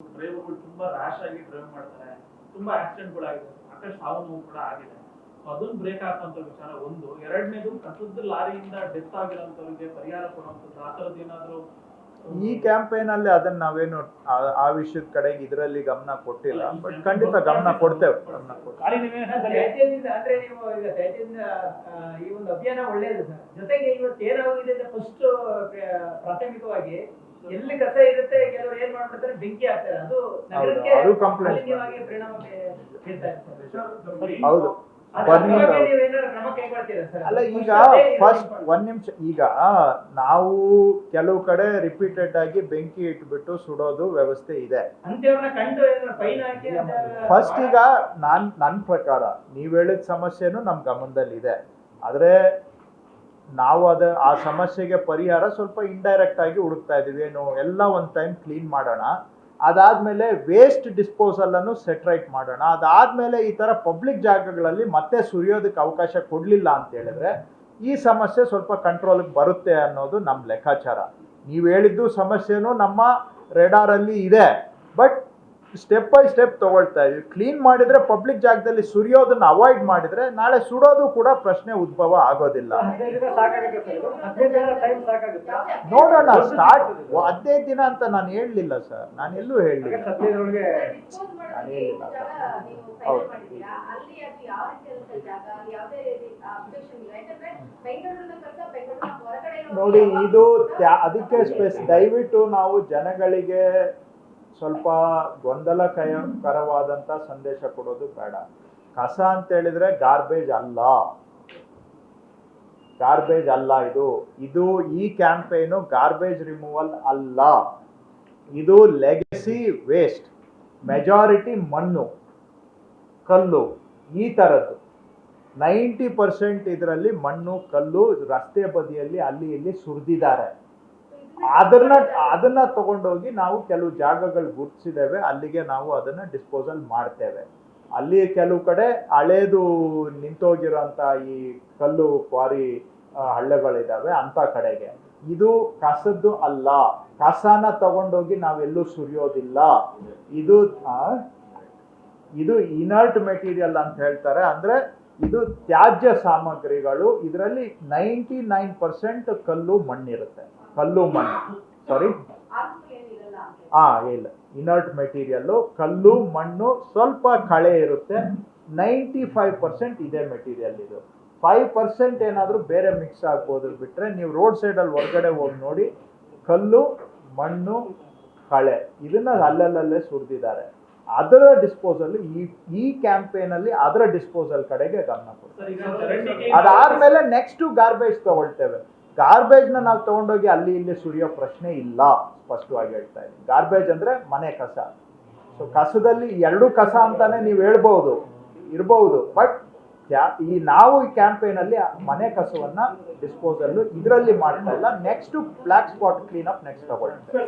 ಡ್ರೈವರ್ಗಳು ತುಂಬಾ ರ್ಯಾಶ್ ಆಗಿ ಡ್ರೈವ್ ಮಾಡ್ತಾರೆ, ತುಂಬಾ ಆಕ್ಸಿಡೆಂಟ್ಗಳಾಗಿದೆ, ಸಾಕಷ್ಟು ಸಾವು ನೋವು ಕೂಡ ಆಗಿದೆ. ಅದನ್ನ ಬ್ರೇಕ್ ಹಾಕುವಂತ ವಿಚಾರ ಒಂದು. ಎರಡನೇದು ಕಸದ ಲಾರಿಯಿಂದ ಡೆತ್ ಆಗಿರೋಂಥವ್ರಿಗೆ ಪರಿಹಾರ ಕೊಡುವಂಥದ್ದು ಆ ಥರದ್ದು ಏನಾದ್ರು ಈ ಕ್ಯಾಂಪೇನ್ ಅಲ್ಲಿ ಅದನ್ನ ನಾವೇನು ಆ ವಿಷಯದ ಕಡೆಗೆ ಇದರಲ್ಲಿ ಗಮನ ಕೊಟ್ಟಿಲ್ಲ, ಬಟ್ ಖಂಡಿತ ಗಮನ ಕೊಡ್ತೇವೆ. ಅಂದ್ರೆ ನೀವು ಈಗ ಈ ಒಂದು ಅಭಿಯಾನ ಒಳ್ಳೆಯದು ಸರ್. ಜೊತೆಗೆ ಇವತ್ತು ಏನಾಗಿದೆ ಅಂದ್ರೆ ಫಸ್ಟ್ ಪ್ರಾಥಮಿಕವಾಗಿ ಎಲ್ಲಿ ಕಸ ಇರುತ್ತೆ ಕೆಲವರು ಏನ್ ಮಾಡ್ಬಿಡ್ತಾರೆ, ಬೆಂಕಿ ಹಾಕ್ತಾರೆ. ಅದು ನಗರಕ್ಕೆ ಮಾಲಿನ್ಯವಾಗಿ ಪರಿಣಾಮ ಬೀರ್ತಾ ಇದೆ. ಹೌದು. ಅಲ್ಲ, ಈಗ ಫಸ್ಟ್ ಒಂದ್ ನಿಮಿಷ, ಈಗ ನಾವು ಕೆಲವು ಕಡೆ ರಿಪೀಟೆಡ್ ಆಗಿ ಬೆಂಕಿ ಇಟ್ಬಿಟ್ಟು ಸುಡೋದು ವ್ಯವಸ್ಥೆ ಇದೆ. ಫಸ್ಟ್ ಈಗ ನನ್ನ ಪ್ರಕಾರ ನೀವ್ ಹೇಳಿದ ಸಮಸ್ಯೆನೂ ನಮ್ ಗಮನದಲ್ಲಿದೆ. ಆದ್ರೆ ನಾವು ಆ ಸಮಸ್ಯೆಗೆ ಪರಿಹಾರ ಸ್ವಲ್ಪ ಇಂಡೈರೆಕ್ಟ್ ಆಗಿ ಹುಡುಕ್ತಾ ಇದೀವಿ. ಏನು ಎಲ್ಲ ಒಂದ್ ಟೈಮ್ ಕ್ಲೀನ್ ಮಾಡೋಣ, ಅದಾದ್ಮೇಲೆ ವೇಸ್ಟ್ ಡಿಸ್ಪೋಸಲ್ ಅನ್ನು ಸೆಟ್ರೈಟ್ ಮಾಡೋಣ, ಅದಾದ್ಮೇಲೆ ಈ ತರ ಪಬ್ಲಿಕ್ ಜಾಗಗಳಲ್ಲಿ ಮತ್ತೆ ಸುರಿಯೋದಕ್ಕೆ ಅವಕಾಶ ಕೊಡ್ಲಿಲ್ಲ ಅಂತ ಹೇಳಿದ್ರೆ ಈ ಸಮಸ್ಯೆ ಸ್ವಲ್ಪ ಕಂಟ್ರೋಲ್ಗೆ ಬರುತ್ತೆ ಅನ್ನೋದು ನಮ್ಮ ಲೆಕ್ಕಾಚಾರ. ನೀವು ಹೇಳಿದ್ದು ಸಮಸ್ಯೆನೂ ನಮ್ಮ ರೆಡಾರ್ ಅಲ್ಲಿ ಇದೆ, ಬಟ್ ಸ್ಟೆಪ್ ಬೈ ಸ್ಟೆಪ್ ತಗೊಳ್ತಾ ಇದೀವಿ. ಕ್ಲೀನ್ ಮಾಡಿದ್ರೆ, ಪಬ್ಲಿಕ್ ಜಾಗದಲ್ಲಿ ಸುರಿಯೋದನ್ನ ಅವಾಯ್ಡ್ ಮಾಡಿದ್ರೆ ನಾಳೆ ಸುಡೋದು ಕೂಡ ಪ್ರಶ್ನೆ ಉದ್ಭವ ಆಗೋದಿಲ್ಲ. ನೋಡೋಣ, ಸ್ಟಾರ್ಟ್ 15 ದಿನ ಅಂತ ನಾನು ಹೇಳಲಿಲ್ಲ ಸರ್, ನಾನು ಎಲ್ಲೂ ಹೇಳಲಿಲ್ಲ. ನಾನು ಹೇಳಿಲ್ಲ. ಹೌದು. ನೋಡಿ, ಇದು ಅದಕ್ಕೆ ದಯವಿಟ್ಟು ನಾವು ಜನಗಳಿಗೆ ಸ್ವಲ್ಪ ಗೊಂದಲಕರವಾದಂಥ ಸಂದೇಶ ಕೊಡೋದು ಬೇಡ. ಕಸ ಅಂತ ಹೇಳಿದ್ರೆ ಗಾರ್ಬೇಜ್ ಅಲ್ಲ, ಗಾರ್ಬೇಜ್ ಅಲ್ಲ. ಇದು ಈ ಕ್ಯಾಂಪೇನು ಗಾರ್ಬೇಜ್ ರಿಮೂವಲ್ ಅಲ್ಲ, ಇದು ಲೆಗಸಿ ವೇಸ್ಟ್. ಮೆಜಾರಿಟಿ ಮಣ್ಣು, ಕಲ್ಲು, ಈ ಥರದ್ದು 90% ಇದರಲ್ಲಿ ಮಣ್ಣು ಕಲ್ಲು ರಸ್ತೆ ಬದಿಯಲ್ಲಿ ಅಲ್ಲಿ ಇಲ್ಲಿ ಸುರಿದಿದ್ದಾರೆ. ಅದನ್ನ ತಗೊಂಡೋಗಿ ನಾವು ಕೆಲವು ಜಾಗಗಳು ಗುರುತಿಸಿದ್ದೇವೆ, ಅಲ್ಲಿಗೆ ನಾವು ಅದನ್ನ ಡಿಸ್ಪೋಸಲ್ ಮಾಡ್ತೇವೆ. ಅಲ್ಲಿ ಕೆಲವು ಕಡೆ ಹಳೇದು ನಿಂತೋಗಿರೋಂಥ ಈ ಕಲ್ಲು ಕ್ವಾರಿ ಹಳ್ಳೆಗಳಿದಾವೆ, ಅಂತ ಕಡೆಗೆ. ಇದು ಕಸದ್ದು ಅಲ್ಲ, ಕಸನ ತಗೊಂಡೋಗಿ ನಾವೆಲ್ಲೂ ಸುರಿಯೋದಿಲ್ಲ. ಇದು ಇನರ್ಟ್ ಮೆಟೀರಿಯಲ್ ಅಂತ ಹೇಳ್ತಾರೆ. ಅಂದ್ರೆ ಇದು ತ್ಯಾಜ್ಯ ಸಾಮಗ್ರಿಗಳು. ಇದರಲ್ಲಿ 99% ಕಲ್ಲು ಮಣ್ಣಿರುತ್ತೆ. ಕಲ್ಲು ಮಣ್ಣು, ಸಾರಿ, ಇಲ್ಲ, ಇನರ್ಟ್ ಮೆಟೀರಿಯಲ್, ಕಲ್ಲು ಮಣ್ಣು, ಸ್ವಲ್ಪ ಕಳೆ ಇರುತ್ತೆ. 95% ಇದೇ ಮೆಟೀರಿಯಲ್. ಇದು 5% ಏನಾದರೂ ಬೇರೆ ಮಿಕ್ಸ್ ಆಗ್ಬೋದು. ಬಿಟ್ರೆ ನೀವು ರೋಡ್ ಸೈಡಲ್ಲಿ ಹೊರಗಡೆ ಹೋಗಿ ನೋಡಿ, ಕಲ್ಲು, ಮಣ್ಣು, ಕಳೆ ಇದನ್ನ ಅಲ್ಲಲ್ಲೇ ಸುರಿದಿದ್ದಾರೆ. ಅದರ ಡಿಸ್ಪೋಸಲ್ ಈ ಕ್ಯಾಂಪೇನ್ ಅಲ್ಲಿ ಅದರ ಡಿಸ್ಪೋಸಲ್ ಕಡೆಗೆ ಗಮನ ಕೊಡ್ತೀವಿ. ಅದಾದ್ಮೇಲೆ ನೆಕ್ಸ್ಟ್ ಗಾರ್ಬೇಜ್ ತಗೊಳ್ತೇವೆ. ಗಾರ್ಬೇಜ್ ನಾವು ತಗೊಂಡೋಗಿ ಅಲ್ಲಿ ಇಲ್ಲಿ ಸುರಿಯೋ ಪ್ರಶ್ನೆ ಇಲ್ಲ, ಸ್ಪಷ್ಟವಾಗಿ ಹೇಳ್ತಾ ಇದ್ದೀನಿ. ಗಾರ್ಬೇಜ್ ಅಂದ್ರೆ ಮನೆ ಕಸ. ಸೊ ಕಸದಲ್ಲಿ ಎರಡು ಕಸ ಅಂತಾನೆ ನೀವು ಹೇಳ್ಬಹುದು, ಇರಬಹುದು. ಬಟ್ ನಾವು ಈ ಕ್ಯಾಂಪೇನ್ ಅಲ್ಲಿ ಮನೆ ಕಸವನ್ನ ಡಿಸ್ಪೋಸಲ್ ಇದರಲ್ಲಿ ಮಾಡ್ತಾ ಇಲ್ಲ. Next black spot clean up next ತಗೊಳ್ತೇವೆ.